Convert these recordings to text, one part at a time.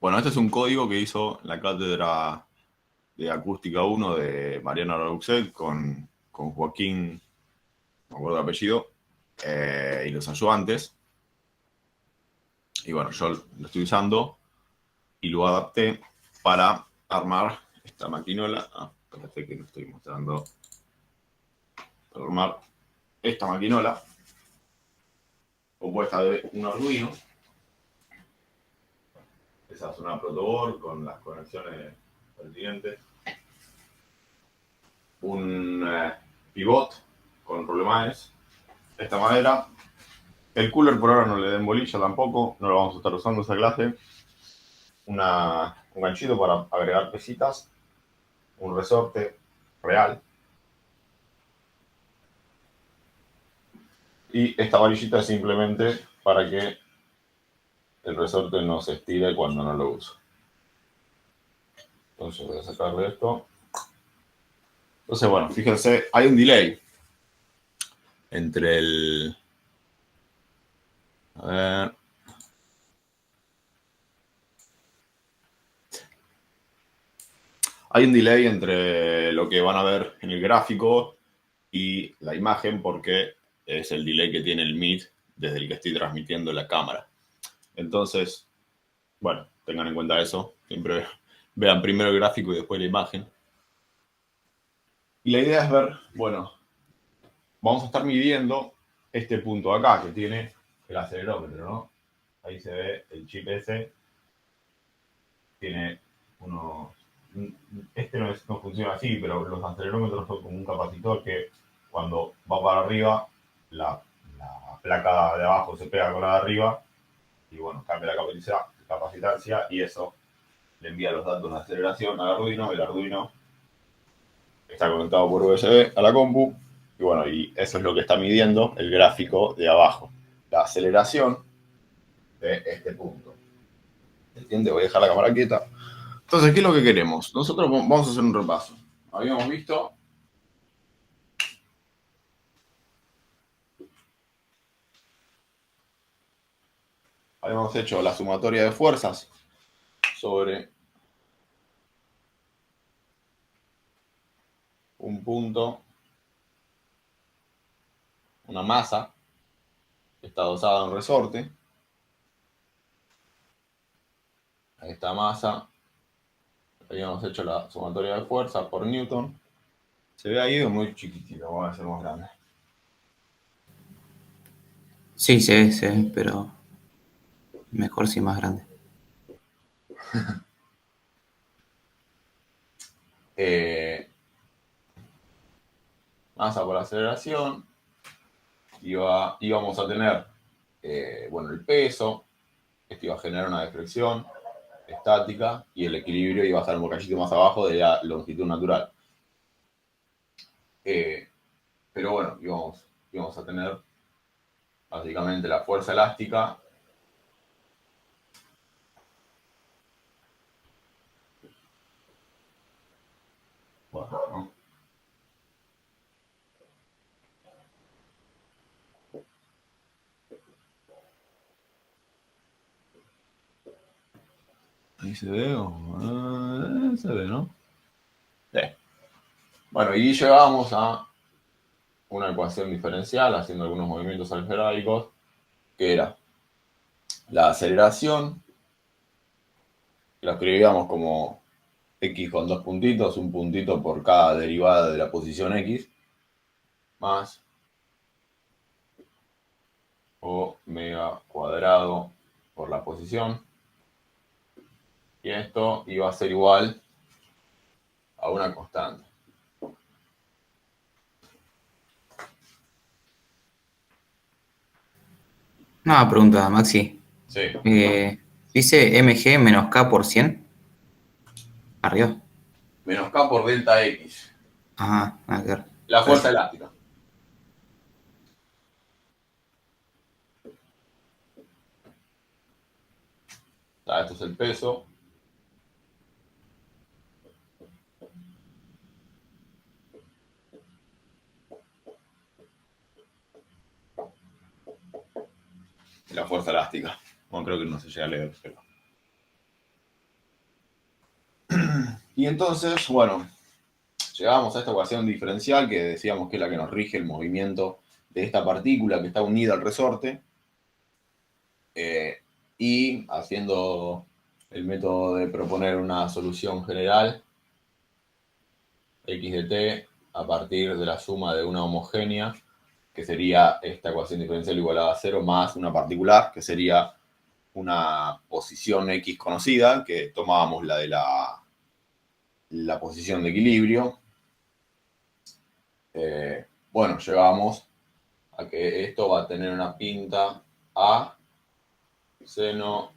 Bueno, este es un código que hizo la cátedra de Acústica 1 de Mariano Roxel con Joaquín, no me acuerdo el apellido, y los ayudantes. Y bueno, yo lo estoy usando y lo adapté para armar esta maquinola. Espérate que lo estoy mostrando. Para armar esta maquinola compuesta de un Arduino. Esa es una protoboard con las conexiones pertinentes. Un pivot con rolemanes. Esta madera. El cooler por ahora no le den bolilla tampoco. No lo vamos a estar usando esa clase. Un ganchito para agregar pesitas. Un resorte real. Y esta varillita es simplemente para que el resorte no se estire cuando no lo uso. Entonces voy a sacarle esto. Entonces, bueno, fíjense, hay un delay entre el... A ver... Hay un delay entre lo que van a ver en el gráfico y la imagen porque es el delay que tiene el Meet desde el que estoy transmitiendo la cámara. Entonces, bueno, tengan en cuenta eso. Siempre vean primero el gráfico y después la imagen. Y la idea es ver, bueno, vamos a estar midiendo este punto acá que tiene el acelerómetro, ¿no? Ahí se ve el chip ese. Tiene unos... Este no funciona así, pero los acelerómetros son como un capacitor que cuando va para arriba, la placa de abajo se pega con la de arriba y bueno, cambia la capacitancia y eso le envía los datos de aceleración al Arduino. El Arduino está conectado por USB a la compu y bueno, y eso es lo que está midiendo el gráfico de abajo, la aceleración de este punto. ¿Entiendes? Voy a dejar la cámara quieta. Entonces, ¿qué es lo que queremos? Nosotros vamos a hacer un repaso. Habíamos visto habíamos hecho la sumatoria de fuerzas sobre un punto, una masa que está dosada en un resorte. A esta masa habíamos hecho la sumatoria de fuerzas por Newton. Se ve ahí muy chiquitito, vamos a hacer más grande. Sí, se ve, pero mejor si más grande. Eh, Masa por aceleración. Íbamos a tener, bueno, el peso. Esto iba a generar una deflexión estática y el equilibrio iba a estar un bocadito más abajo de la longitud natural. Pero bueno, íbamos a tener básicamente la fuerza elástica. Bueno, ¿no? Ahí se ve, se ve, ¿no? Sí. Bueno, y llegábamos a una ecuación diferencial haciendo algunos movimientos algebraicos, que era la aceleración, que la escribíamos como x con dos puntitos, un puntito por cada derivada de la posición x, más omega cuadrado por la posición. Y esto iba a ser igual a una constante. Una pregunta, Maxi. Sí. Dice mg menos k por 100 arriba. Menos k por delta x. Ajá, nada que ver. La Pero fuerza elástica. Esto es el peso. La fuerza elástica. Bueno, creo que no se llega a leer, pero... Y entonces, bueno, llegamos a esta ecuación diferencial que decíamos que es la que nos rige el movimiento de esta partícula que está unida al resorte. Y haciendo el método de proponer una solución general, x de t a partir de la suma de una homogénea, que sería esta ecuación diferencial igualada a 0, más una particular, que sería una posición x conocida, que tomábamos la de la posición de equilibrio. Bueno, llegamos a que esto va a tener una pinta a seno,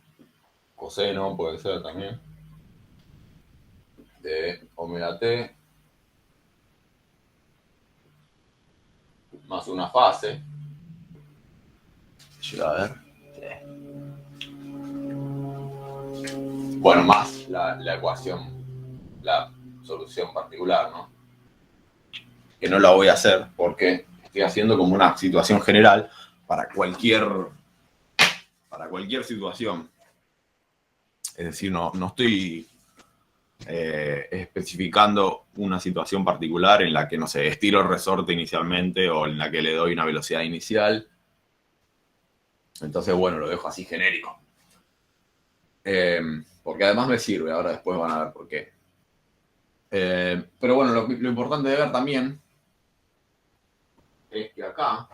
coseno, puede ser también, de omega t más una fase. Llega a ver. Bueno, más la ecuación, la solución particular, ¿no? Que no la voy a hacer porque estoy haciendo como una situación general para cualquier situación. Es decir, no estoy especificando una situación particular en la que, no sé, estiro el resorte inicialmente o en la que le doy una velocidad inicial. Entonces, bueno, lo dejo así genérico. Porque además me sirve, ahora después van a ver por qué. Pero bueno, lo importante de ver también es que acá,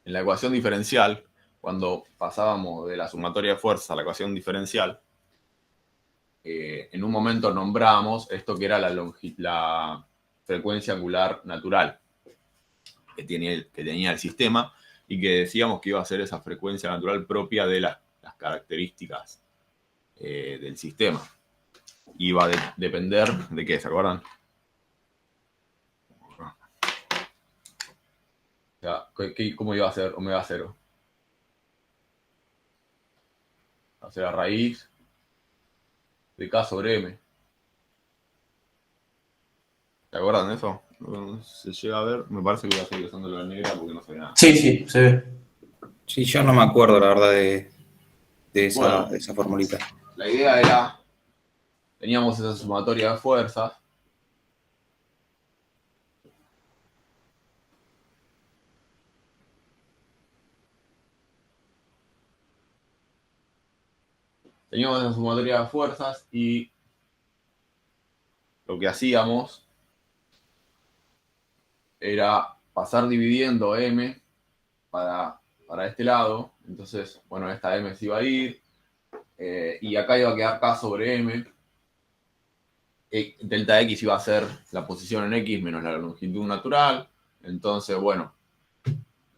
en la ecuación diferencial, cuando pasábamos de la sumatoria de fuerzas a la ecuación diferencial, en un momento nombramos esto que era la frecuencia angular natural que tenía el sistema, y que decíamos que iba a ser esa frecuencia natural propia de las características del sistema. Iba a depender de qué, ¿se acuerdan? O sea, ¿cómo iba a ser omega 0? O sea, raíz de K sobre M. ¿Se acuerdan de eso? Se llega a ver, me parece que voy a seguir usando la negra porque no se ve nada. Sí, sí, se ve. Sí, yo no me acuerdo, la verdad, de esa, Bueno, esa formulita. la idea era, teníamos esa sumatoria de fuerzas, y lo que hacíamos era pasar dividiendo M para este lado. Entonces, bueno, esta M se iba a ir, y acá iba a quedar K sobre M. Delta X iba a ser la posición en X menos la longitud natural. Entonces, bueno,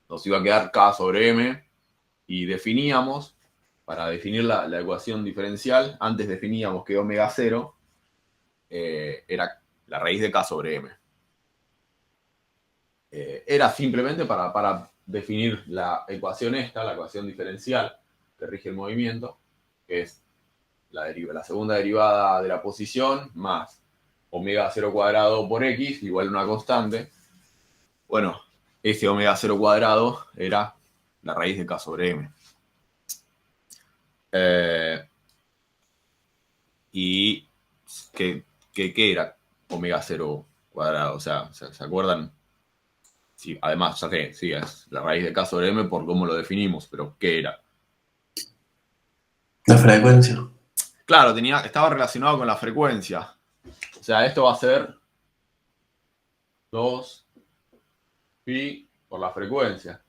nos iba a quedar K sobre M, y definíamos, para definir la ecuación diferencial, antes definíamos que omega 0 era la raíz de K sobre M. Era simplemente para definir la ecuación esta, la ecuación diferencial que rige el movimiento, que es la segunda derivada de la posición más omega 0 cuadrado por X igual a una constante. Bueno, ese omega 0 cuadrado era la raíz de K sobre M. ¿Y qué era omega 0 cuadrado? O sea, ¿se acuerdan? Sí, además, ya sé, sí, es la raíz de K sobre M por cómo lo definimos, pero ¿qué era? La frecuencia. Claro, estaba relacionado con la frecuencia. O sea, esto va a ser 2 pi por la frecuencia.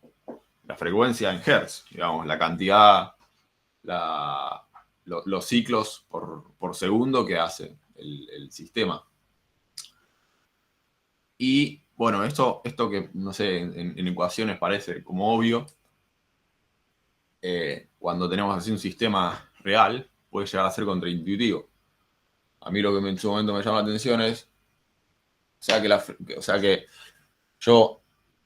La frecuencia en Hertz, digamos, la cantidad, los ciclos por segundo que hace el sistema. Y bueno, esto que, no sé, en ecuaciones parece como obvio, cuando tenemos así un sistema real, puede llegar a ser contraintuitivo. A mí lo que en su momento me llama la atención es, o sea que yo,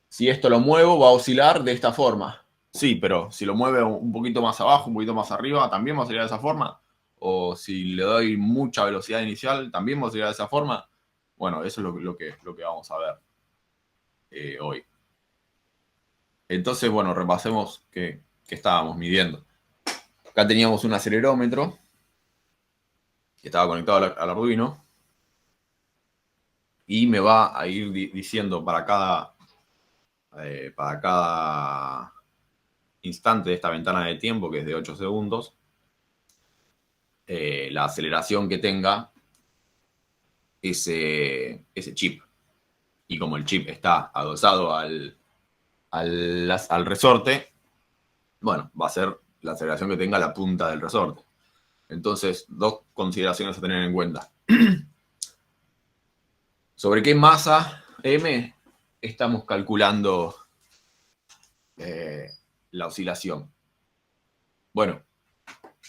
si esto lo muevo, va a oscilar de esta forma. Sí, pero si lo mueve un poquito más abajo, un poquito más arriba, ¿también va a oscilar de esa forma? O si le doy mucha velocidad inicial, ¿también va a oscilar de esa forma? Bueno, eso es lo que vamos a ver hoy. Entonces, bueno, repasemos qué estábamos midiendo. Acá teníamos un acelerómetro que estaba conectado al Arduino y me va a ir diciendo para cada instante de esta ventana de tiempo, que es de 8 segundos, la aceleración que tenga ese chip. Y como el chip está adosado al resorte, bueno, va a ser la aceleración que tenga la punta del resorte. Entonces, dos consideraciones a tener en cuenta. ¿Sobre qué masa M estamos calculando la oscilación? Bueno,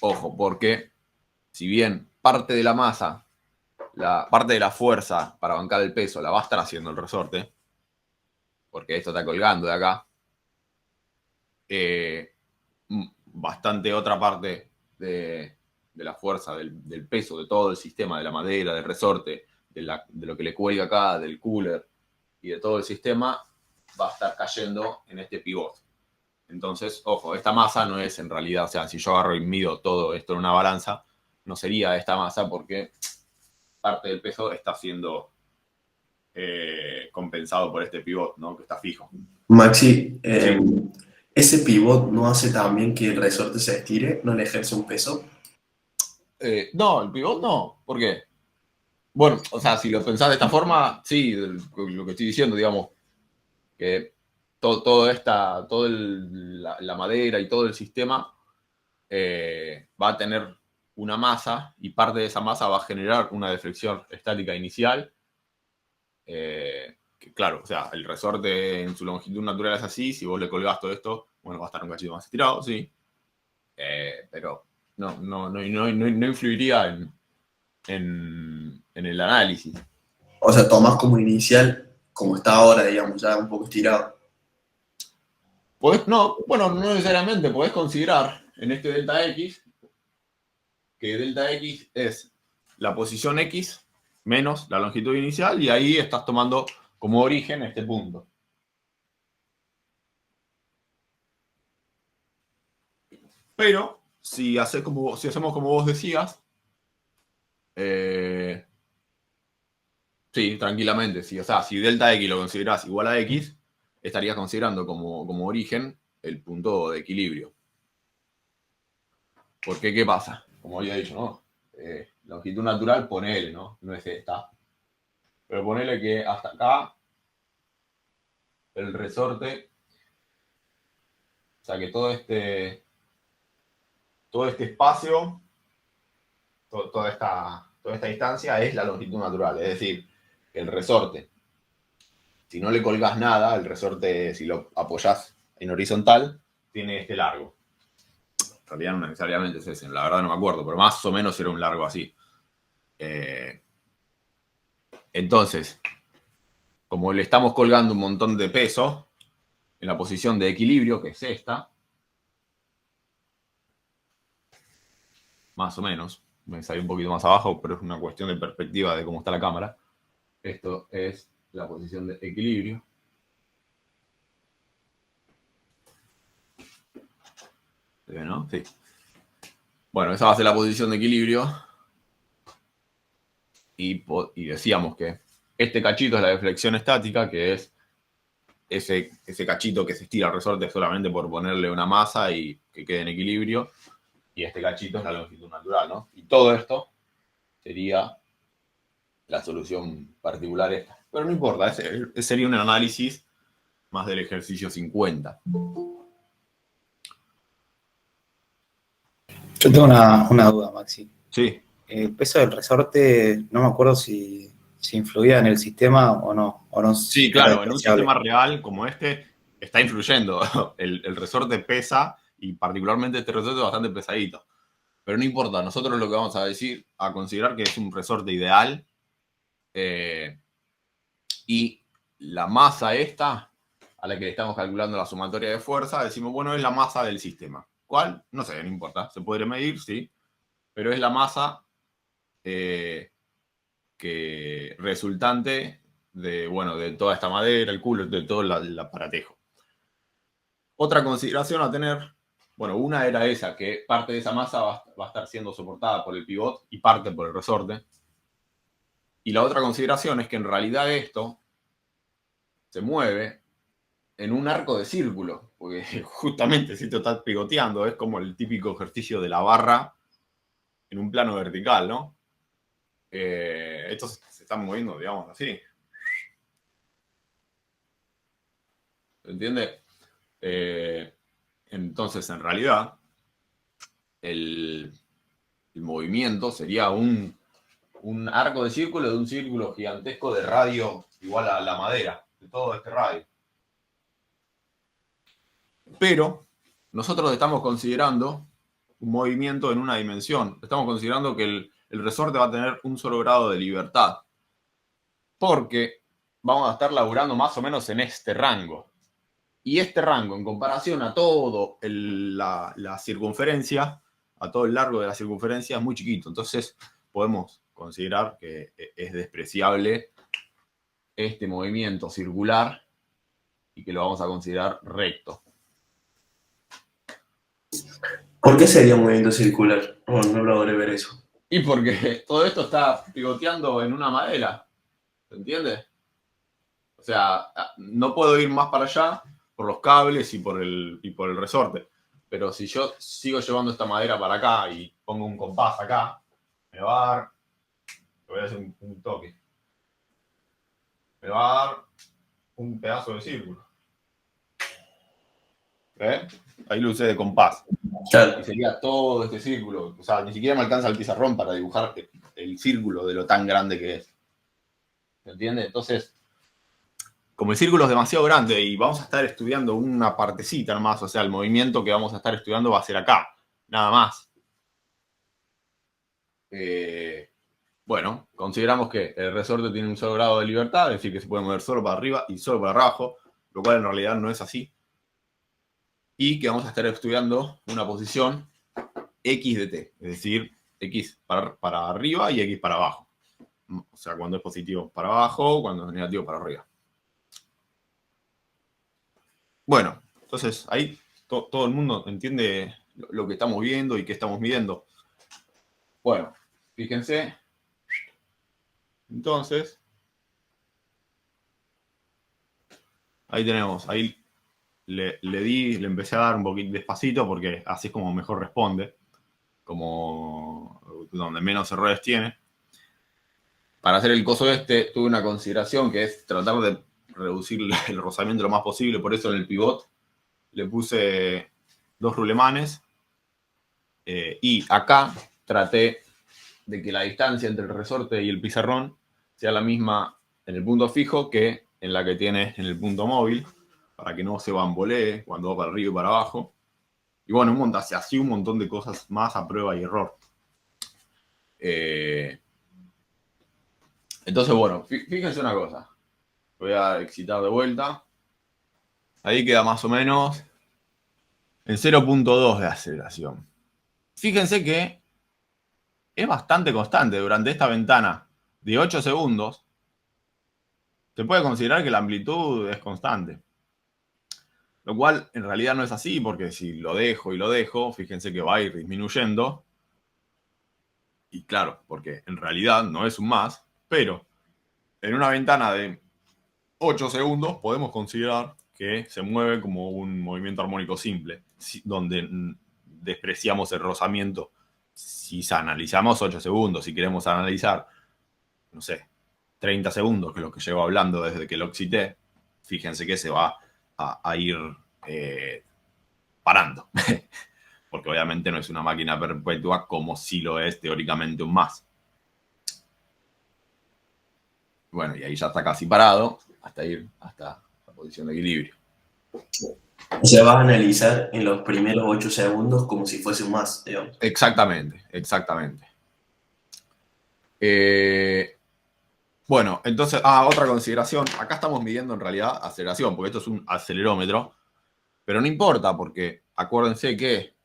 ojo, porque si bien parte de la masa, parte de la fuerza para bancar el peso la va a estar haciendo el resorte, porque esto está colgando de acá, bastante otra parte de la fuerza, del peso, de todo el sistema, de la madera, del resorte, de lo que le cuelga acá, del cooler y de todo el sistema, va a estar cayendo en este pivot. Entonces, ojo, esta masa no es en realidad, o sea, si yo agarro y mido todo esto en una balanza, no sería esta masa porque parte del peso está siendo compensado por este pivot, ¿no? Que está fijo. Maxi, Sí. ¿ese pivot no hace también que el resorte se estire? ¿No le ejerce un peso? No, el pivot no. ¿Por qué? Bueno, o sea, si lo pensás de esta forma, sí, lo que estoy diciendo, digamos, que toda la madera y todo el sistema va a tener una masa y parte de esa masa va a generar una deflexión estática inicial. Que claro, o sea, el resorte en su longitud natural es así, si vos le colgás todo esto, bueno, va a estar un cachito más estirado, sí. Pero no influiría en el análisis. O sea, tomás como inicial, como está ahora, digamos, ya un poco estirado. No necesariamente, podés considerar en este delta X que delta X es la posición X menos la longitud inicial y ahí estás tomando como origen este punto. Pero si hacemos como vos decías, sí, tranquilamente, sí. O sea, si delta X lo considerás igual a X, estarías considerando como origen el punto de equilibrio. Porque, ¿qué pasa? Como había dicho, ¿no? Longitud natural, ponele, ¿no? No es esta. Pero ponele que hasta acá el resorte, o sea que todo este espacio, toda esta distancia es la longitud natural. Es decir, el resorte, si no le colgas nada, el resorte, si lo apoyás en horizontal, tiene este largo. En realidad no necesariamente es ese, la verdad no me acuerdo, pero más o menos era un largo así. Entonces, como le estamos colgando un montón de peso en la posición de equilibrio, que es esta, más o menos, me salió un poquito más abajo, pero es una cuestión de perspectiva de cómo está la cámara. Esto es la posición de equilibrio. ¿Se ve, no? Sí. Bueno, esa va a ser la posición de equilibrio. Y decíamos que este cachito es la deflexión estática, que es ese cachito que se estira al resorte solamente por ponerle una masa y que quede en equilibrio. Y este cachito es la longitud natural, ¿no? Y todo esto sería la solución particular esta. Pero no importa, sería un análisis más del ejercicio 50. Yo tengo una duda, Maxi. Sí. El peso del resorte, no me acuerdo si influía en el sistema o no. Sí, claro, en un sistema real como este está influyendo. El resorte pesa y particularmente este resorte es bastante pesadito. Pero no importa, nosotros lo que vamos a considerar que es un resorte ideal y la masa esta a la que le estamos calculando la sumatoria de fuerza, decimos, bueno, es la masa del sistema. ¿Cuál? No sé, no importa. Se podría medir, sí, pero es la masa que resultante de toda esta madera, el culo, de todo el aparatejo. Otra consideración a tener Bueno, una era esa, que parte de esa masa va a estar siendo soportada por el pivot y parte por el resorte. Y la otra consideración es que en realidad esto se mueve en un arco de círculo, porque justamente si te estás pivoteando, es como el típico ejercicio de la barra en un plano vertical, ¿no? Estos se están moviendo, digamos, así. ¿Se entiende? Entonces, en realidad, el movimiento sería un arco de círculo de un círculo gigantesco de radio igual a la madera, de todo este radio. Pero nosotros estamos considerando un movimiento en una dimensión. Estamos considerando que el resorte va a tener un solo grado de libertad. Porque vamos a estar laburando más o menos en este rango. Y este rango, en comparación a todo la circunferencia, a todo el largo de la circunferencia, es muy chiquito. Entonces podemos considerar que es despreciable este movimiento circular y que lo vamos a considerar recto. ¿Por qué sería un movimiento circular? No logré ver eso. Y porque todo esto está pivoteando en una madera. ¿Se entiende? O sea, no puedo ir más para allá por los cables y por el resorte. Pero si yo sigo llevando esta madera para acá y pongo un compás acá, me va a dar... Le voy a hacer un toque. Me va a dar un pedazo de círculo. Ahí lo usé de compás. Claro. Y sería todo este círculo. O sea, ni siquiera me alcanza el pizarrón para dibujar el círculo de lo tan grande que es. ¿Se entiende? Entonces, como el círculo es demasiado grande y vamos a estar estudiando una partecita nomás, o sea, el movimiento que vamos a estar estudiando va a ser acá. Nada más. Bueno, consideramos que el resorte tiene un solo grado de libertad, es decir, que se puede mover solo para arriba y solo para abajo, lo cual en realidad no es así. Y que vamos a estar estudiando una posición X de T, es decir, X para arriba y X para abajo. O sea, cuando es positivo para abajo, cuando es negativo para arriba. Bueno, entonces ahí todo el mundo entiende lo que estamos viendo y qué estamos midiendo. Bueno, fíjense. Entonces, ahí tenemos, ahí le empecé a dar un poquito despacito porque así es como mejor responde, como donde menos errores tiene. Para hacer el coso tuve una consideración que es tratar de reducir el rozamiento lo más posible, por eso en el pivot le puse 2 rulemanes y acá traté de que la distancia entre el resorte y el pizarrón sea la misma en el punto fijo que en la que tiene en el punto móvil, para que no se bambolee cuando va para arriba y para abajo. Y bueno, así un montón de cosas más a prueba y error. Entonces, bueno, fíjense una cosa. Voy a excitar de vuelta. Ahí queda más o menos en 0.2 de aceleración. Fíjense que es bastante constante durante esta ventana de 8 segundos. Se puede considerar que la amplitud es constante. Lo cual en realidad no es así, porque si lo dejo y lo dejo, fíjense que va a ir disminuyendo. Y claro, porque en realidad no es un más, pero en una ventana de 8 segundos podemos considerar que se mueve como un movimiento armónico simple, donde despreciamos el rozamiento. Si analizamos 8 segundos, si queremos analizar, no sé, 30 segundos, que es lo que llevo hablando desde que lo excité, fíjense que se va a ir parando. Porque obviamente no es una máquina perpetua como si lo es teóricamente un más. Bueno, y ahí ya está casi parado hasta ir hasta la posición de equilibrio. O sea, vas a analizar en los primeros 8 segundos como si fuese un más, digamos. Exactamente, exactamente. Bueno, entonces, otra consideración. Acá estamos midiendo en realidad aceleración, porque esto es un acelerómetro. Pero no importa, porque acuérdense que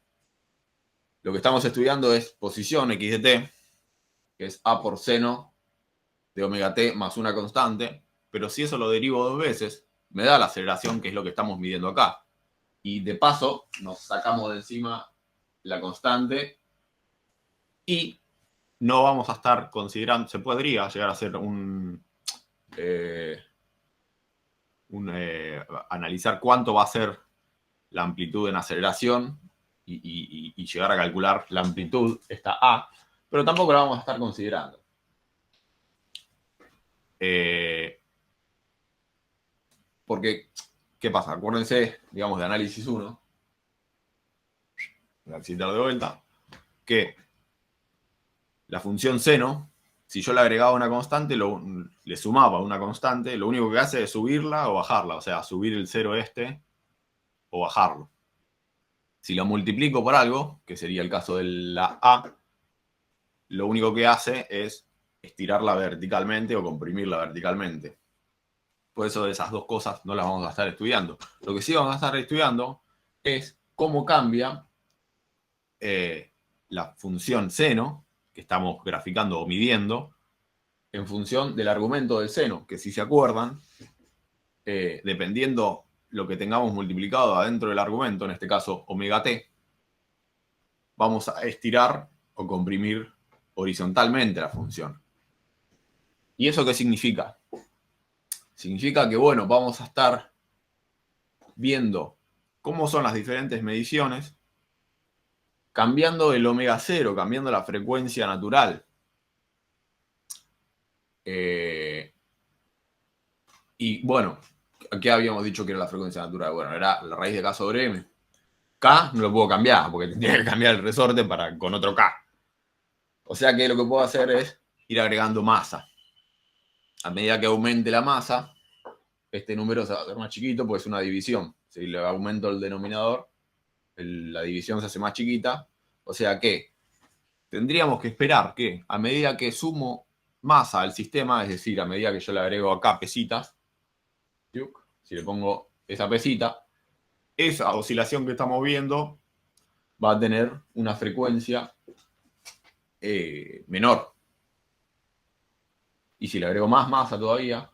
lo que estamos estudiando es posición x de t, que es a por seno de omega t más una constante. Pero si eso lo derivo 2 veces, me da la aceleración, que es lo que estamos midiendo acá. Y de paso nos sacamos de encima la constante y no vamos a estar considerando, se podría llegar a hacer analizar cuánto va a ser la amplitud en aceleración y llegar a calcular la amplitud, esta A, pero tampoco la vamos a estar considerando. Porque, ¿qué pasa? Acuérdense, digamos, de análisis 1, voy a citar de vuelta, que la función seno, si yo le agregaba una constante, le sumaba una constante, lo único que hace es subirla o bajarla, o sea, subir el cero o bajarlo. Si lo multiplico por algo, que sería el caso de la A, lo único que hace es estirarla verticalmente o comprimirla verticalmente. Por eso esas dos cosas no las vamos a estar estudiando. Lo que sí vamos a estar estudiando es cómo cambia la función seno, que estamos graficando o midiendo, en función del argumento del seno, que si se acuerdan, dependiendo lo que tengamos multiplicado adentro del argumento, en este caso omega t, vamos a estirar o comprimir horizontalmente la función. ¿Y eso qué significa? Significa que, bueno, vamos a estar viendo cómo son las diferentes mediciones, cambiando el omega 0, cambiando la frecuencia natural. Y bueno, ¿qué habíamos dicho que era la frecuencia natural? Bueno, era la raíz de K sobre M. K no lo puedo cambiar, porque tendría que cambiar el resorte con otro K. O sea que lo que puedo hacer es ir agregando masa. A medida que aumente la masa, este número se va a hacer más chiquito, porque es una división. Si le aumento el denominador, la división se hace más chiquita. O sea que tendríamos que esperar que a medida que sumo masa al sistema, es decir, a medida que yo le agrego acá pesitas, si le pongo esa pesita, esa oscilación que estamos viendo va a tener una frecuencia menor. Y si le agrego más masa todavía,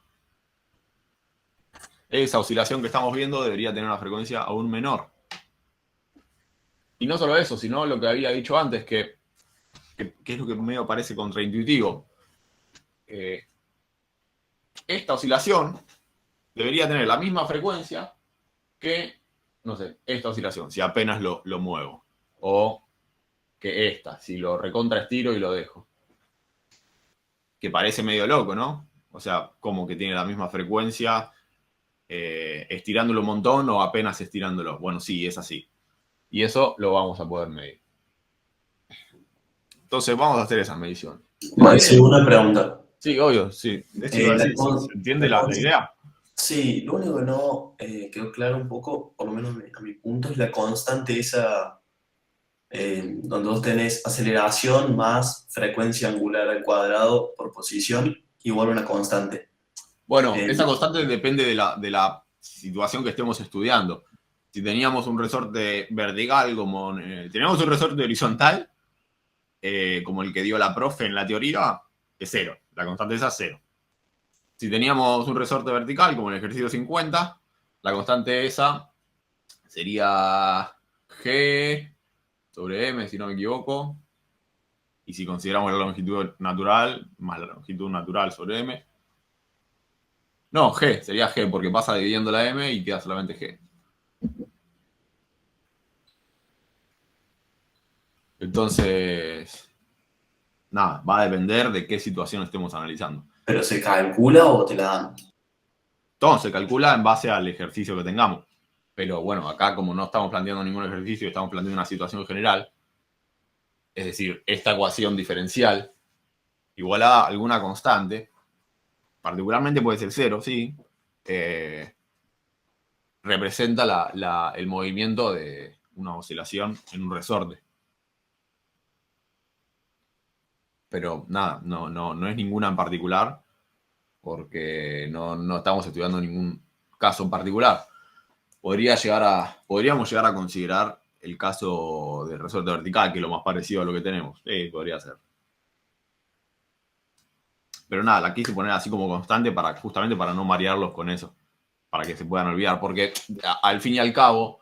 esa oscilación que estamos viendo debería tener una frecuencia aún menor. Y no solo eso, sino lo que había dicho antes, que es lo que medio parece contraintuitivo. Esta oscilación debería tener la misma frecuencia que, no sé, esta oscilación, si apenas lo muevo. O que esta, si lo recontraestiro y lo dejo. Que parece medio loco, ¿no? O sea, como que tiene la misma frecuencia estirándolo un montón o apenas estirándolo. Bueno, sí, es así. Y eso lo vamos a poder medir. Entonces vamos a hacer esas mediciones. Maxi, una pregunta. Sí, obvio, sí. ¿Se entiende la idea? Sí, lo único que no quedó claro un poco, por lo menos a mi punto, es la constante esa, donde vos tenés aceleración más frecuencia angular al cuadrado por posición, igual una constante. Bueno, esa constante depende de la situación que estemos estudiando. Si teníamos un resorte vertical, como teníamos un resorte horizontal, como el que dio la profe en la teoría, es 0. La constante esa es 0. Si teníamos un resorte vertical, como en el ejercicio 50, la constante esa sería G sobre M, si no me equivoco. Y si consideramos la longitud natural, más la longitud natural sobre M. No, G, sería G, porque pasa dividiendo la M y queda solamente G. Entonces, nada, va a depender de qué situación estemos analizando. ¿Pero se calcula o te la dan? Todo se calcula en base al ejercicio que tengamos. Pero bueno, acá como no estamos planteando ningún ejercicio, estamos planteando una situación general, es decir, esta ecuación diferencial igualada a alguna constante, particularmente puede ser 0, sí, representa el movimiento de una oscilación en un resorte. Pero nada, no es ninguna en particular, porque no estamos estudiando ningún caso en particular. Podríamos llegar a considerar el caso del resorte vertical, que es lo más parecido a lo que tenemos. Podría ser. Pero nada, la quise poner así como constante justamente para no marearlos con eso, para que se puedan olvidar, porque al fin y al cabo,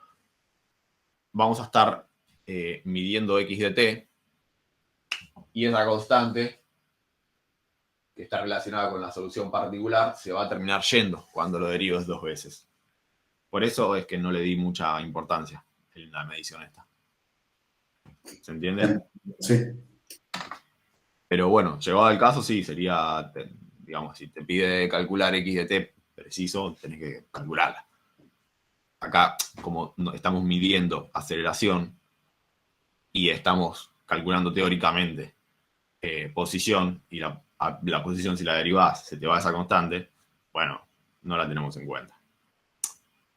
vamos a estar midiendo x de t, y esa constante, que está relacionada con la solución particular, se va a terminar yendo cuando lo derives 2 veces. Por eso es que no le di mucha importancia en la medición esta. ¿Se entiende? Sí. Pero bueno, llegado al caso, sí, sería, digamos, si te pide calcular x de t preciso, tenés que calcularla. Acá, como estamos midiendo aceleración y estamos calculando teóricamente posición, y la posición, si la derivás, se te va esa constante, bueno, no la tenemos en cuenta.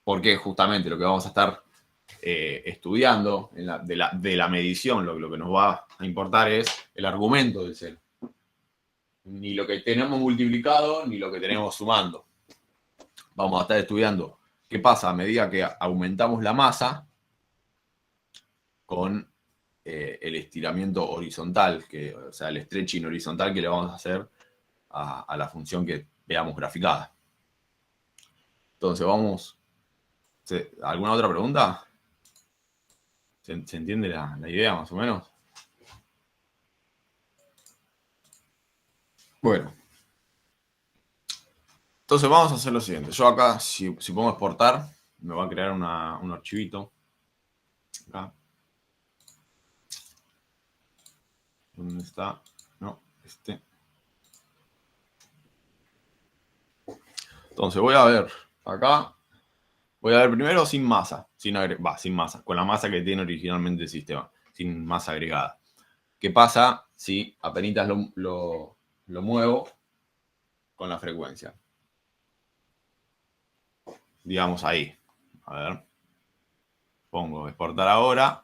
Porque justamente lo que vamos a estar estudiando de la medición, lo que nos va a importar es el argumento del cero. Ni lo que tenemos multiplicado, ni lo que tenemos sumando. Vamos a estar estudiando qué pasa a medida que aumentamos la masa con el estiramiento horizontal, o sea, el stretching horizontal que le vamos a hacer a la función que veamos graficada. Entonces vamos... ¿Alguna otra pregunta? ¿Se entiende la idea más o menos? Bueno. Entonces vamos a hacer lo siguiente. Yo acá, si pongo exportar, me va a crear un archivito. Acá. ¿Dónde está? No, este. Entonces voy a ver acá. Voy a ver primero sin masa. Sin masa. Con la masa que tiene originalmente el sistema. Sin masa agregada. ¿Qué pasa si apenas lo muevo con la frecuencia? Digamos ahí. A ver. Pongo exportar ahora.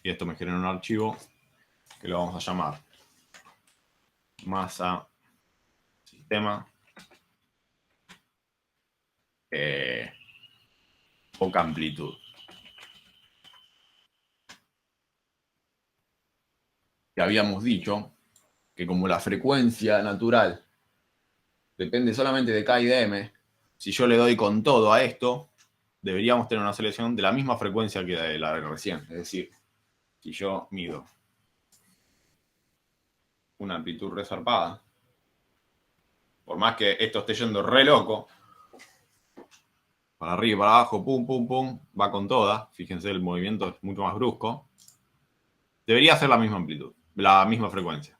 Y esto me genera un archivo que lo vamos a llamar masa sistema poca amplitud. Y habíamos dicho que como la frecuencia natural depende solamente de K y de M, si yo le doy con todo a esto, deberíamos tener una selección de la misma frecuencia que de la de recién. Es decir, si yo mido una amplitud resarpada, por más que esto esté yendo re loco, para arriba y para abajo, pum, pum, pum, va con toda. Fíjense, el movimiento es mucho más brusco. Debería ser la misma amplitud, la misma frecuencia.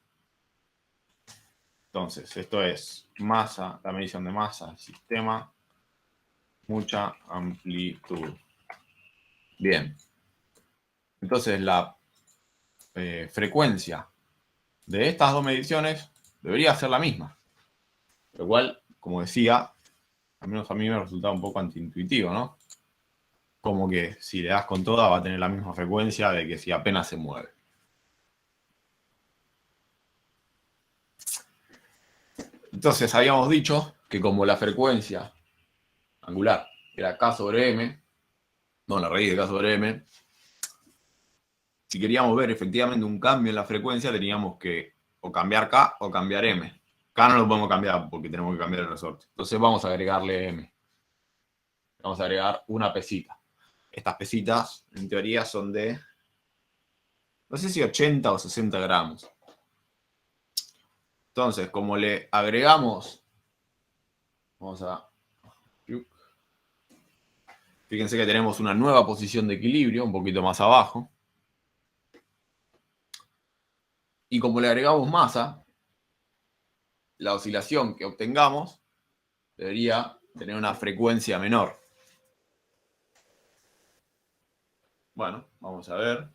Entonces, esto es masa, la medición de masa, sistema, mucha amplitud. Bien. Entonces, la frecuencia de estas dos mediciones debería ser la misma. Lo cual, como decía, al menos a mí me resultaba un poco antiintuitivo, ¿no? Como que si le das con toda va a tener la misma frecuencia de que si apenas se mueve. Entonces habíamos dicho que como la frecuencia angular era K sobre M, no, la raíz de K sobre M, si queríamos ver efectivamente un cambio en la frecuencia teníamos que o cambiar K o cambiar M. K no lo podemos cambiar porque tenemos que cambiar el resorte. Entonces vamos a agregarle M. Vamos a agregar una pesita. Estas pesitas, en teoría, son de, no sé si 80 o 60 gramos. Entonces, como le agregamos, vamos a... Fíjense que tenemos una nueva posición de equilibrio, un poquito más abajo. Y como le agregamos masa, la oscilación que obtengamos debería tener una frecuencia menor. Bueno, vamos a ver.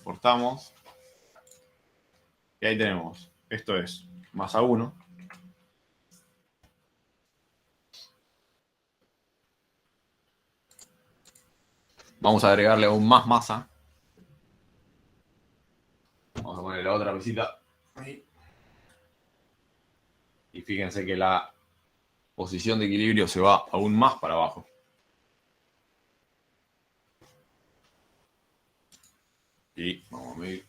Cortamos. Y ahí tenemos. Esto es masa 1. Vamos a agregarle aún más masa. Vamos a poner la otra pesita. Ahí. Y fíjense que la posición de equilibrio se va aún más para abajo. Y vamos a ver.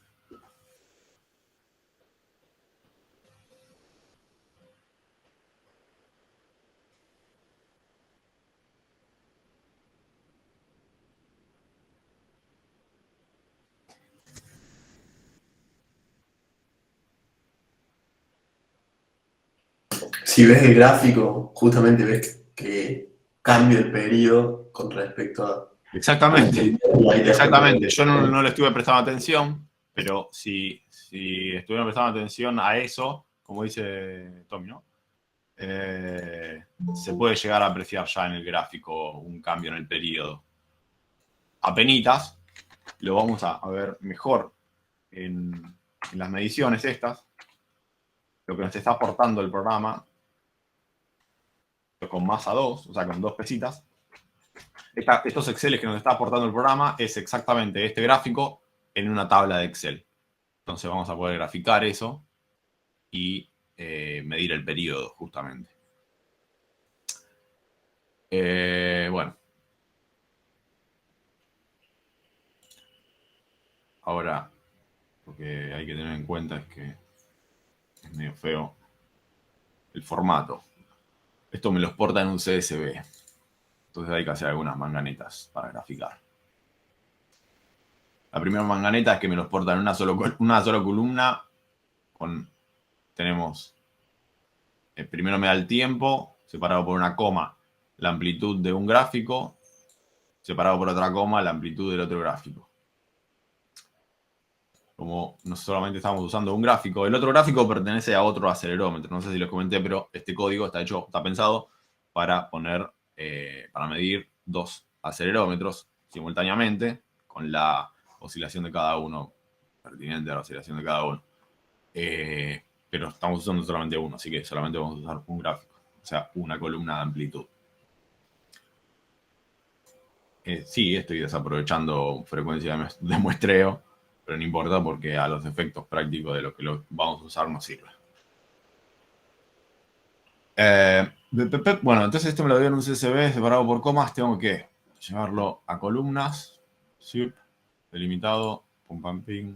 Si ves el gráfico, justamente ves que cambia el periodo con respecto a... Exactamente, y ahí te das cuenta exactamente. de- Yo no le estuve prestando atención, pero si estuvieron prestando atención a eso, como dice Tommy, ¿no? Se puede llegar a apreciar ya en el gráfico un cambio en el periodo. Apenitas, lo vamos a ver mejor en las mediciones estas, lo que nos está aportando el programa con masa 2, o sea, con 2 pesitas. Estos Exceles que nos está aportando el programa es exactamente este gráfico en una tabla de Excel. Entonces vamos a poder graficar eso y medir el periodo, justamente. Bueno. Ahora, lo que hay que tener en cuenta es que es medio feo el formato. Esto me lo exporta en un CSV. Entonces hay que hacer algunas manganetas para graficar. La primera manganeta es que me lo exporta en una sola columna. Tenemos, primero me da el tiempo, separado por una coma, la amplitud de un gráfico, separado por otra coma, la amplitud del otro gráfico. Como no solamente estamos usando un gráfico, el otro gráfico pertenece a otro acelerómetro. No sé si les comenté, pero este código está pensado para para medir 2 acelerómetros simultáneamente con la oscilación de cada uno, pertinente a la oscilación de cada uno. Pero estamos usando solamente uno, así que solamente vamos a usar un gráfico, o sea, una columna de amplitud. Sí, estoy desaprovechando frecuencia de muestreo, pero no importa porque a los efectos prácticos de lo que lo vamos a usar nos sirve. Bueno, entonces esto me lo dio en un CSV separado por comas. Tengo que llevarlo a columnas. Zip, delimitado, pum pam ping.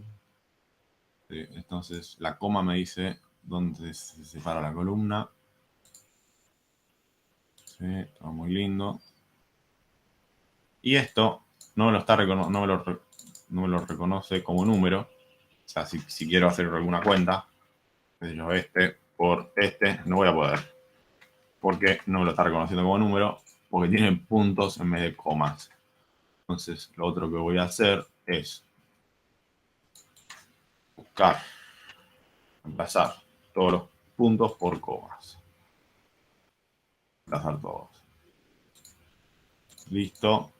Entonces la coma me dice dónde se separa la columna. Sí, todo muy lindo. Y esto no me lo reconoce como número. O sea, si quiero hacer alguna cuenta, yo este por este, no voy a poder. Porque no me lo está reconociendo como número, porque tiene puntos en vez de comas. Entonces, lo otro que voy a hacer es buscar, reemplazar todos los puntos por comas. Reemplazar todos. Listo.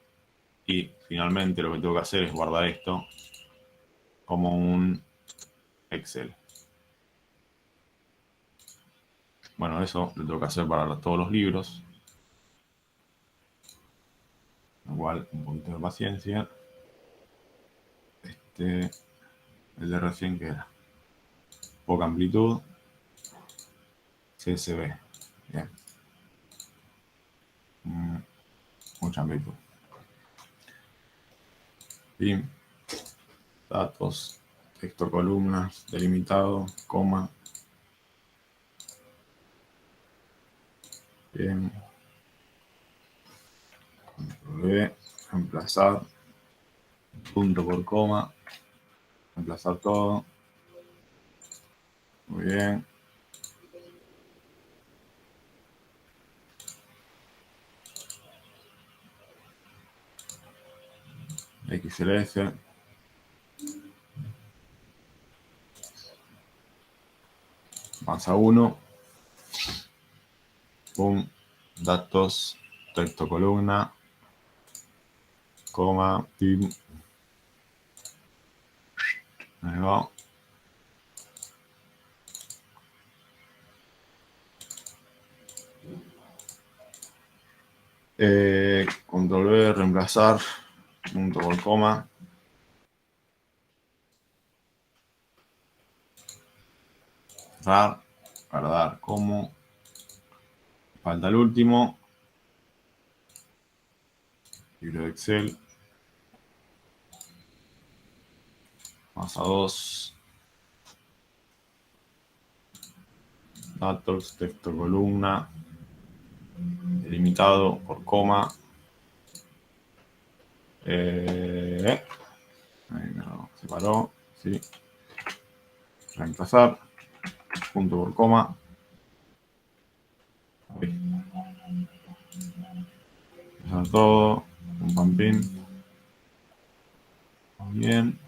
Y finalmente lo que tengo que hacer es guardar esto como un Excel. Bueno, eso lo tengo que hacer para todos los libros. Igual, un poquito de paciencia. El de recién que era. Poca amplitud. CSV. Bien. Mucha amplitud. Bien. Datos. Texto, columnas. Delimitado. Coma. Bien. V, reemplazar, punto por coma, reemplazar todo. Muy bien. XLS. Masa 1. Pum. Datos, texto, columna, coma, pim. Ahí va. Control V, reemplazar, punto por coma. Guardar como. Falta el último. Libro de Excel. Masa 2. Datos, texto, columna. Delimitado por coma. Ahí no, se paró. Sí. Reemplazar. Punto por coma. Ahí. Empezar todo. Un pampín. Muy bien.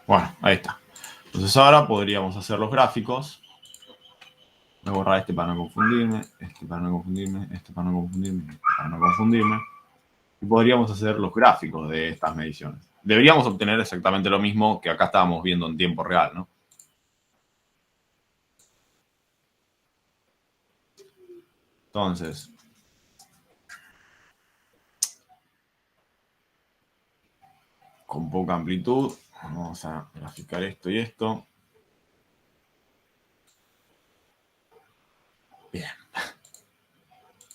Bueno, ahí está. Entonces ahora podríamos hacer los gráficos. Voy a borrar este para no confundirme, este para no confundirme, este para no confundirme, este para no confundirme. Y podríamos hacer los gráficos de estas mediciones. Deberíamos obtener exactamente lo mismo que acá estábamos viendo en tiempo real, ¿no? Entonces, con poca amplitud, vamos a graficar esto y esto. Bien.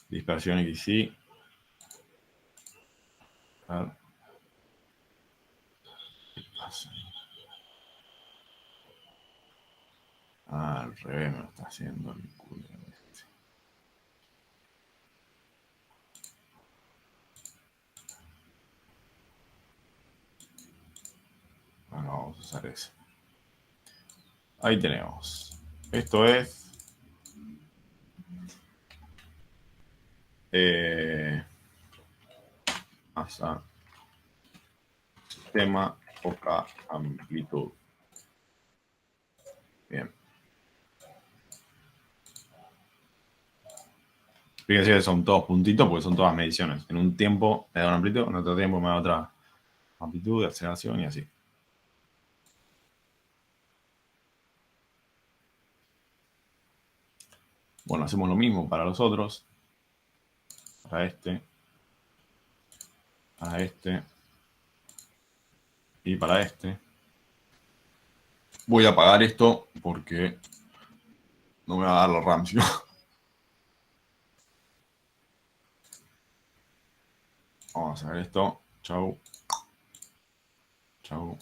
Dispersión XY. A ver. ¿Qué pasa? Al revés me lo está haciendo el culo este. Bueno, vamos a usar eso. Ahí tenemos. Esto es masa, sistema, poca amplitud. Bien. Fíjense que son todos puntitos porque son todas mediciones. En un tiempo me da una amplitud, en otro tiempo me da otra amplitud de aceleración y así. Bueno, hacemos lo mismo para los otros. Para este. Para este. Y para este. Voy a apagar esto porque no me va a dar la RAM, ¿sí? Vamos a ver esto. Chau. Chau.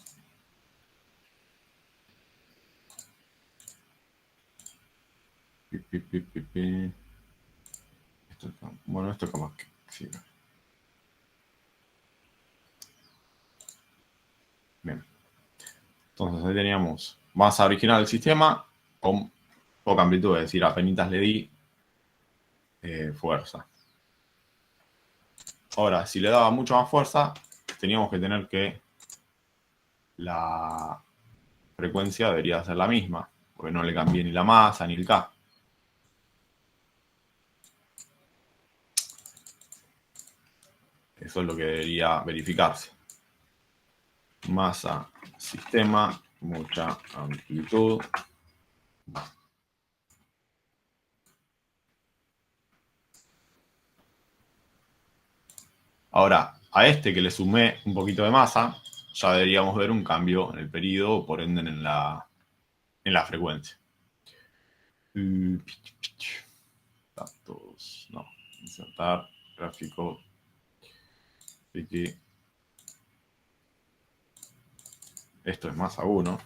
Pi, pi, pi, pi, pi. Esto, bueno, esto como que sí. Bien. Entonces ahí teníamos masa original del sistema con poca amplitud, es decir, apenas le di fuerza. Ahora, si le daba mucho más fuerza, teníamos que tener que la frecuencia debería ser la misma, porque no le cambié ni la masa ni el K. Eso es lo que debería verificarse. Masa, sistema, mucha amplitud. Ahora, a este que le sumé un poquito de masa, ya deberíamos ver un cambio en el periodo, por ende en la frecuencia. Datos, no, insertar, gráfico, aquí. Esto es masa 1.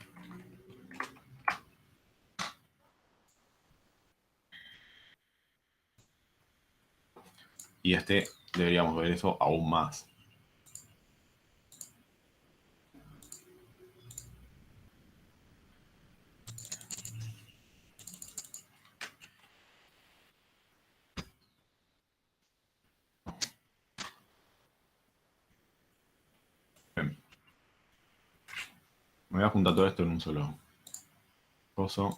Y este deberíamos ver eso aún más. Bien. Me voy a juntar todo esto en un solo coso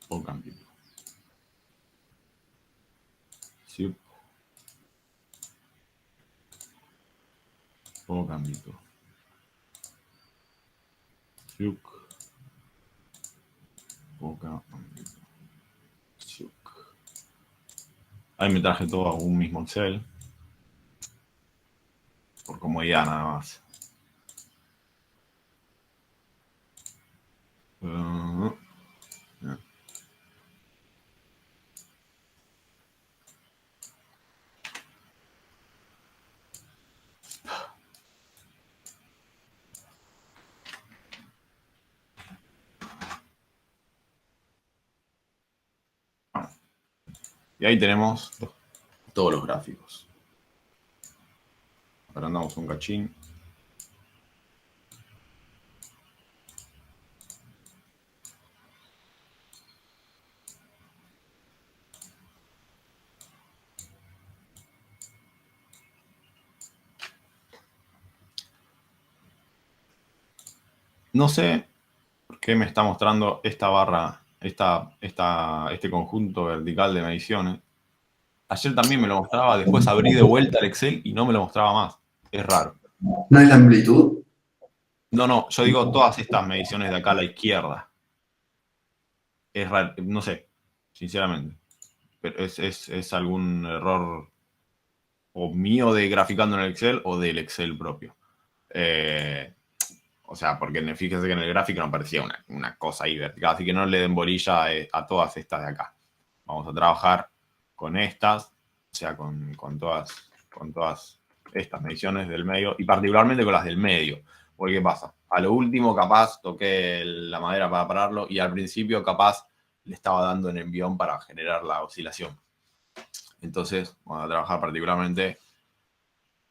o cambio. Sí. O cambio. Siuk. Poca amplitud. Siuk. Ahí me traje todo a un mismo Excel. Por comodidad nada más. Y ahí tenemos todos los gráficos. Agrandamos un cachín. No sé por qué me está mostrando esta barra, este conjunto vertical de mediciones. Ayer también me lo mostraba, después abrí de vuelta el Excel y no me lo mostraba más. Es raro. ¿No es la amplitud? No, yo digo todas estas mediciones de acá a la izquierda. Es raro, no sé, sinceramente. Pero es algún error o mío de graficando en el Excel o del Excel propio. O sea, porque fíjense que en el gráfico no aparecía una cosa ahí vertical, así que no le den bolilla a todas estas de acá. Vamos a trabajar con estas, o sea, con todas estas mediciones del medio, y particularmente con las del medio. Porque, ¿qué pasa? A lo último, capaz, toqué la madera para pararlo, y al principio, capaz, le estaba dando en envión para generar la oscilación. Entonces, vamos a trabajar particularmente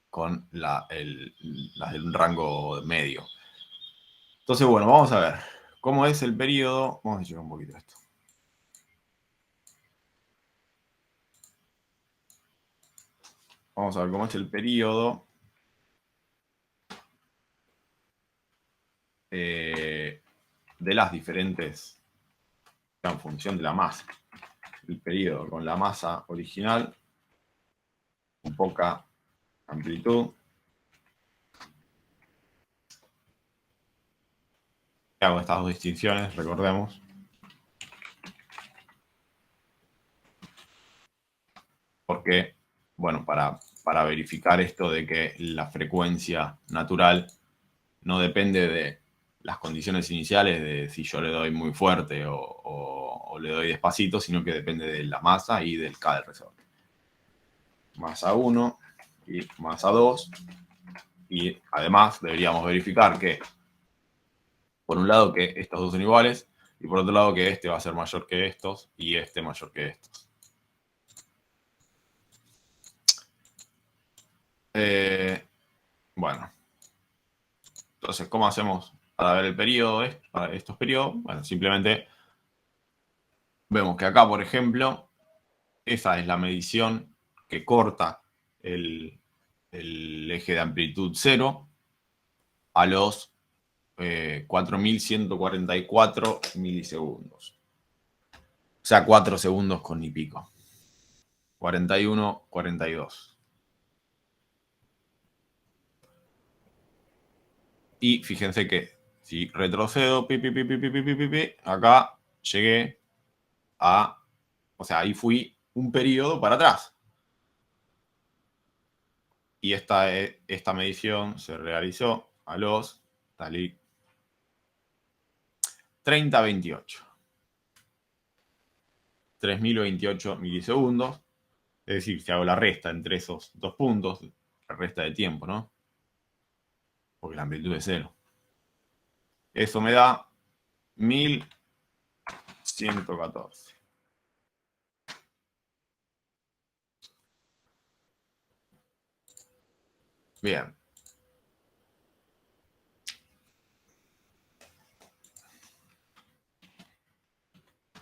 con las del rango medio. Entonces, bueno, vamos a ver cómo es el periodo. Vamos a checar un poquito esto. Vamos a ver cómo es el periodo de las diferentes, en función de la masa. El periodo con la masa original, con poca amplitud. Hago estas dos distinciones, recordemos. Porque, bueno, para verificar esto de que la frecuencia natural no depende de las condiciones iniciales, de si yo le doy muy fuerte o le doy despacito, sino que depende de la masa y del K del resorte. Masa 1 y masa 2. Y además deberíamos verificar que, por un lado, que estos dos son iguales, y por otro lado, que este va a ser mayor que estos y este mayor que estos. Bueno. Entonces, ¿cómo hacemos para ver el periodo, para estos periodos? Bueno, simplemente vemos que acá, por ejemplo, esa es la medición que corta el eje de amplitud 0 a los 4144 milisegundos. O sea, 4 segundos con y pico. 41, 42. Y fíjense que si retrocedo, acá llegué a... O sea, ahí fui un periodo para atrás. Y esta medición se realizó a los 3028. 3028 milisegundos. Es decir, si hago la resta entre esos dos puntos, la resta de tiempo, ¿no? Porque la amplitud es 0. Eso me da 1114. Bien.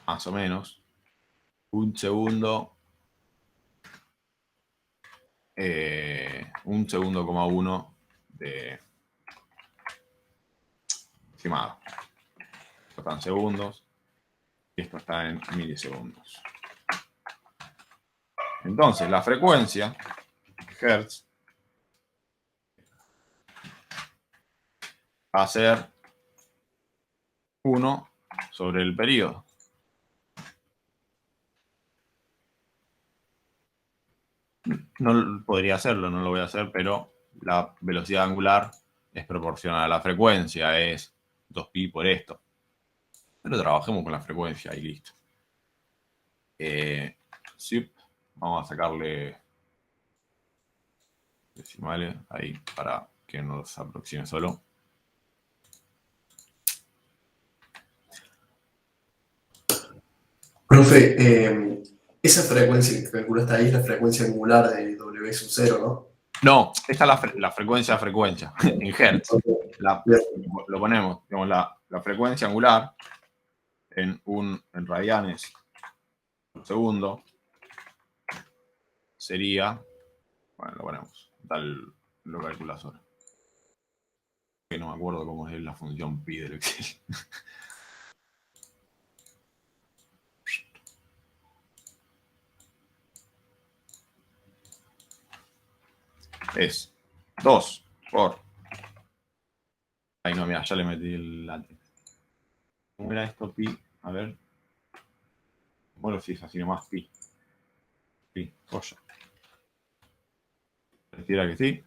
Más o menos. Un segundo. 1,1 de estimado. Esto está en segundos y esto está en milisegundos. Entonces, la frecuencia, Hertz, va a ser 1 sobre el periodo. No podría hacerlo, no lo voy a hacer, pero la velocidad angular es proporcional a la frecuencia, es 2pi por esto. Pero trabajemos con la frecuencia y listo. Vamos a sacarle decimales ahí para que nos aproxime solo. Profe, Esa frecuencia que calculaste ahí es la frecuencia angular de W sub 0, ¿no? No, esta es la frecuencia en hertz. Bien. Lo ponemos, digamos, la frecuencia angular en radianes por segundo sería, bueno, lo ponemos, tal lo calculas ahora. Que no me acuerdo cómo es la función pi del Excel. Es 2 por... Ay, no, mira, ya le metí el látex. ¿Cómo era esto, pi? A ver. Bueno, sí, es así nomás, pi. Pi, joya. Retira que sí.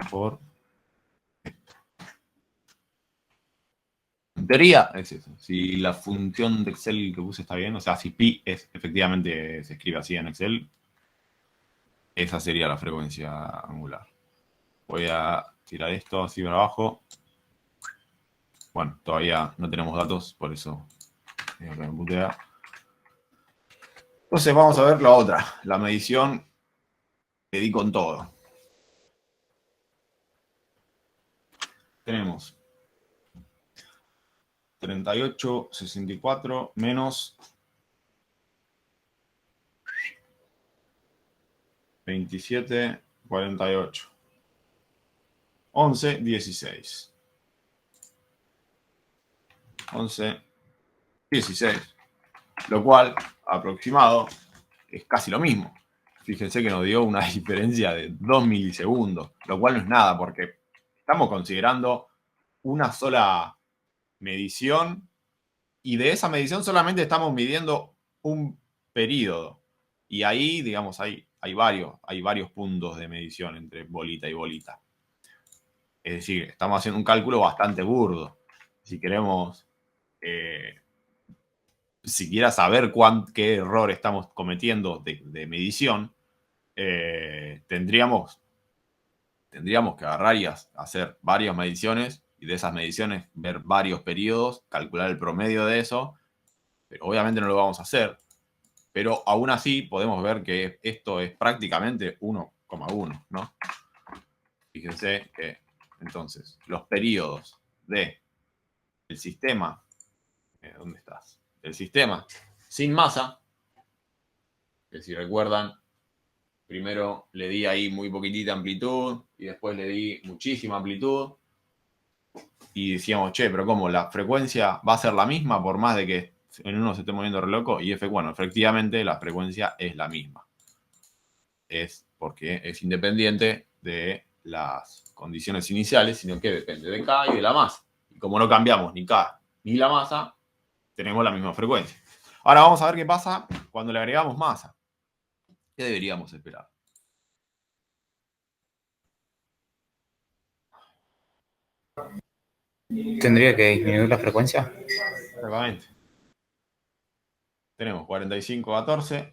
Por... En teoría es eso. Si la función de Excel que puse está bien, o sea, si pi efectivamente se escribe así en Excel, esa sería la frecuencia angular. Voy a tirar esto así para abajo. Bueno, todavía no tenemos datos, por eso me putea. Entonces vamos a ver la otra, la medición que di con todo. Tenemos 38,64 menos 27,48. 11,16. 11,16. Lo cual, aproximado, es casi lo mismo. Fíjense que nos dio una diferencia de 2 milisegundos, lo cual no es nada porque estamos considerando una sola medición y de esa medición solamente estamos midiendo un periodo. Y ahí, digamos, hay varios puntos de medición entre bolita y bolita. Es decir, estamos haciendo un cálculo bastante burdo. Si queremos siquiera saber qué error estamos cometiendo de medición, tendríamos que agarrar y hacer varias mediciones y de esas mediciones ver varios periodos, calcular el promedio de eso, pero obviamente no lo vamos a hacer. Pero aún así podemos ver que esto es prácticamente 1,1, ¿no? Fíjense que entonces los periodos del sistema, ¿dónde estás? El sistema sin masa, que si recuerdan, primero le di ahí muy poquitita amplitud y después le di muchísima amplitud. Y decíamos, che, pero ¿cómo? ¿La frecuencia va a ser la misma por más de que en uno se esté moviendo re loco? Y bueno, efectivamente la frecuencia es la misma. Es porque es independiente de las condiciones iniciales, sino que depende de K y de la masa. Y como no cambiamos ni K ni la masa, tenemos la misma frecuencia. Ahora vamos a ver qué pasa cuando le agregamos masa. ¿Qué deberíamos esperar? ¿Tendría que disminuir la frecuencia? Exactamente. Tenemos 45,14.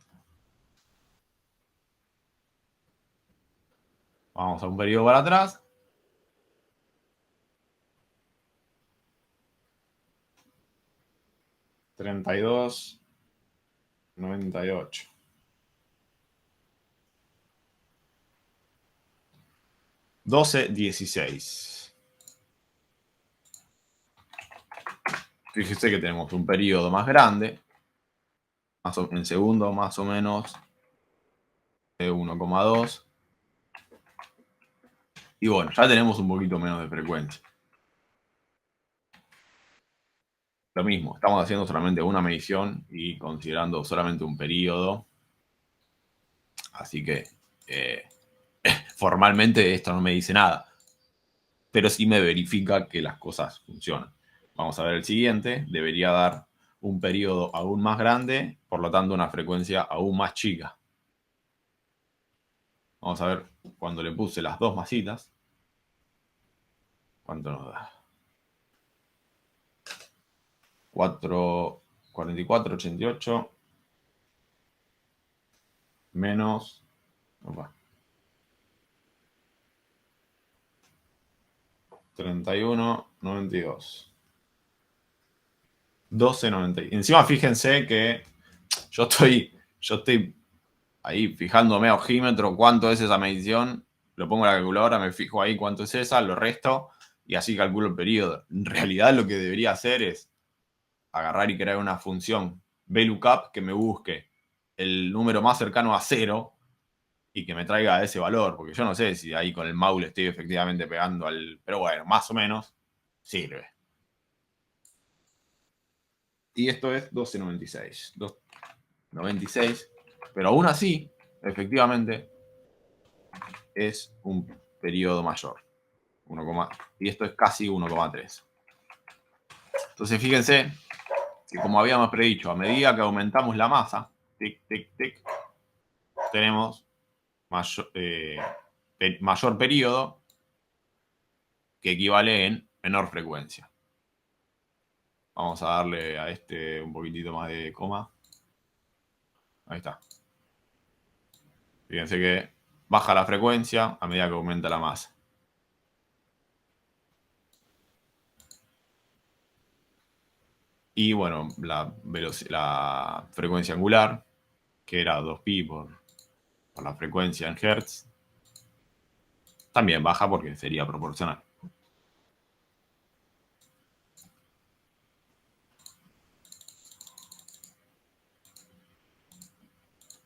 Vamos a un periodo para atrás. $32,98. $12,16. Fíjese que tenemos un periodo más grande, en segundo más o menos de 1,2. Y bueno, ya tenemos un poquito menos de frecuencia. Lo mismo, estamos haciendo solamente una medición y considerando solamente un periodo. Así que formalmente esto no me dice nada. Pero sí me verifica que las cosas funcionan. Vamos a ver el siguiente. Debería dar un periodo aún más grande, por lo tanto una frecuencia aún más chica. Vamos a ver cuando le puse las dos masitas. ¿Cuánto nos da? 44,88 menos 31,92. 12,90. Encima fíjense que yo estoy yo estoy ahí fijándome a ojímetro cuánto es esa medición, lo pongo en la calculadora, me fijo ahí cuánto es esa, lo resto y así calculo el periodo. En realidad lo que debería hacer es agarrar y crear una función VLOOKUP que me busque el número más cercano a 0 y que me traiga ese valor, porque yo no sé si ahí con el mouse le estoy efectivamente pegando al... Pero bueno, más o menos sirve. Y esto es 1296. 296. Pero aún así, efectivamente, es un periodo mayor. 1, y esto es casi 1,3. Entonces fíjense que como habíamos predicho, a medida que aumentamos la masa, tic, tic, tic, tenemos mayor periodo que equivale en menor frecuencia. Vamos a darle a este un poquitito más de coma. Ahí está. Fíjense que baja la frecuencia a medida que aumenta la masa. Y bueno, la frecuencia angular, que era 2pi por la frecuencia en Hertz, también baja porque sería proporcional.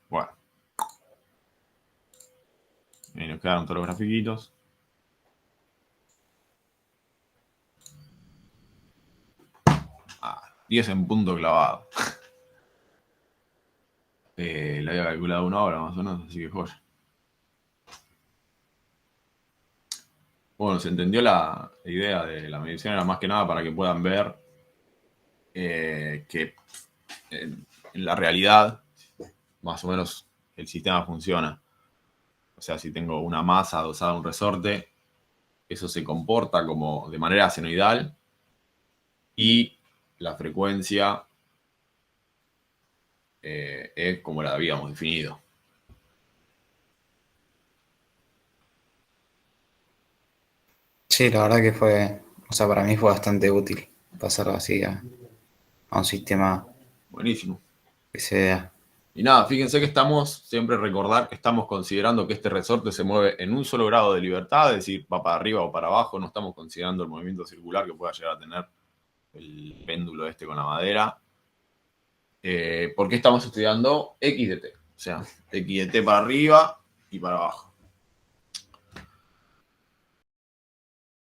Bueno. Ahí nos quedaron todos los grafiquitos. Ah, 10 en punto clavado. Le había calculado 1 hora más o menos, así que joya. Bueno, se entendió la idea de la medición, era más que nada para que puedan ver que en la realidad más o menos el sistema funciona. O sea, si tengo una masa adosada a un resorte, eso se comporta como de manera senoidal y la frecuencia es como la habíamos definido. Sí, la verdad que fue, o sea, para mí fue bastante útil pasarlo así a un sistema Buenísimo. que se vea. Y nada, fíjense que siempre recordar que estamos considerando que este resorte se mueve en un solo grado de libertad, es decir, va para arriba o para abajo, no estamos considerando el movimiento circular que pueda llegar a tener el péndulo este con la madera, porque estamos estudiando X de T, o sea, X de T para arriba y para abajo.